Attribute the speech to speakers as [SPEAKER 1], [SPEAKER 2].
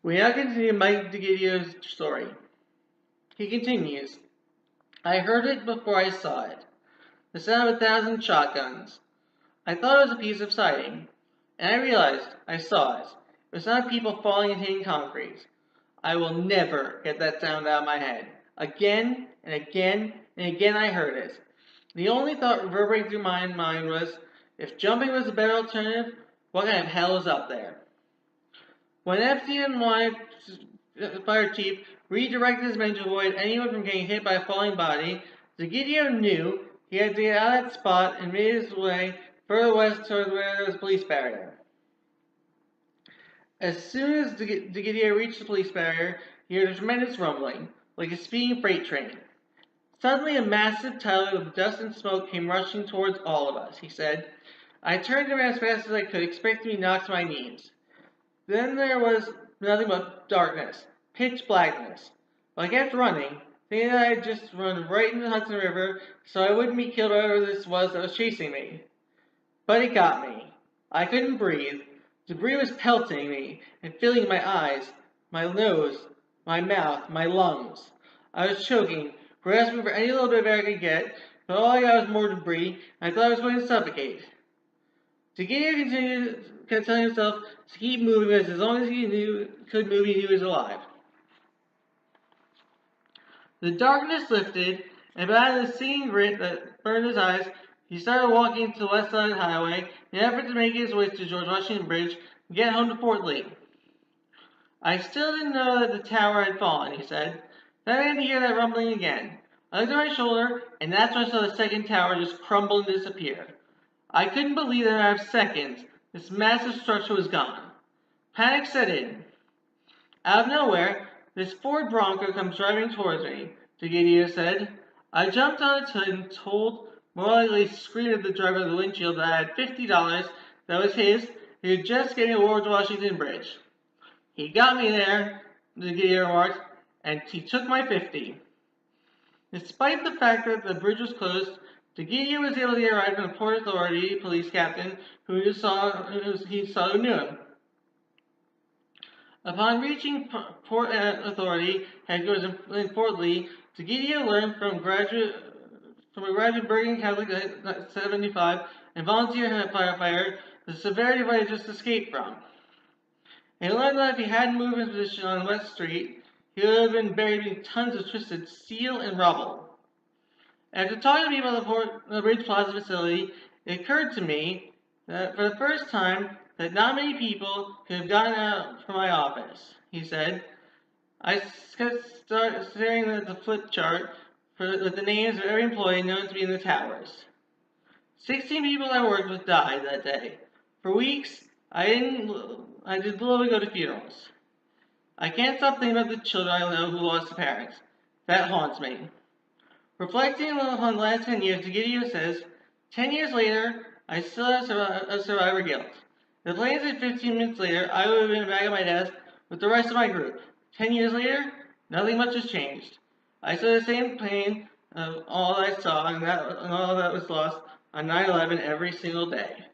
[SPEAKER 1] We now continue Mike Degidio's story. He continues, I heard it before I saw it. The sound of 1,000 shotguns. I thought it was a piece of siding, and I realized I saw it. It was not people falling and hitting concrete. I will never get that sound out of my head. Again and again and again I heard it. The only thought reverberating through my mind was, if jumping was a better alternative, what kind of hell is up there? When FDNY fire chief redirected his men to avoid anyone from getting hit by a falling body, Degidio knew he had to get out of that spot and made his way further west toward where there was a police barrier. As soon as Degidio reached the police barrier, he heard a tremendous rumbling, like a speeding freight train. Suddenly, a massive tidal of dust and smoke came rushing towards all of us, he said. I turned around as fast as I could, expecting to be knocked to my knees. Then there was nothing but darkness, pitch blackness. But I kept running, thinking that I had just run right into the Hudson River so I wouldn't be killed by whoever this was that was chasing me. But it got me. I couldn't breathe. Debris was pelting me and filling my eyes, my nose, my mouth, my lungs. I was choking, grasping for any little bit of air I could get, but all I got was more debris, and I thought I was going to suffocate. Degidio kept telling himself to keep moving because as long as he could move, he knew he was alive. The darkness lifted, and by the stinging grit that burned his eyes, he started walking to the west side of the highway in an effort to make his way to George Washington Bridge and get home to Fort Lee. I still didn't know that the tower had fallen, he said. Then I had to hear that rumbling again. I looked at my shoulder, and that's when I saw the second tower just crumble and disappear. I couldn't believe that in a matter of seconds, this massive structure was gone. Panic set in. Out of nowhere, this Ford Bronco comes driving towards me, Degidio said. I jumped on its hood and told, more likely screamed at the driver of the windshield that I had $50 that was his. He was just getting to George Washington Bridge. He got me there, Degidio remarked, and he took my 50. Despite the fact that the bridge was closed, Degidio was able to get a ride from the Port Authority police captain he saw who knew him. Upon reaching Port Authority headquarters in Fort Lee, Degidio learned from a graduate Bergen Catholic 75 and volunteer firefighter the severity of what he had just escaped from. He learned that if he hadn't moved his position on West Street, he would have been buried in tons of twisted steel and rubble. After talking to people at the Bridge Plaza facility, it occurred to me that for the first time that not many people could have gotten out from my office, he said. I started staring at the flip chart with the names of every employee known to be in the towers. 16 people I worked with died that day. For weeks, I did little to go to funerals. I can't stop thinking about the children I know who lost their parents. That haunts me. Reflecting on the last 10 years, Degidio says, 10 years later, I still have survivor guilt. If the plane said 15 minutes later, I would have been back at my desk with the rest of my group. 10 years later, nothing much has changed. I saw the same pain of all I saw and all that was lost on 9/11 every single day.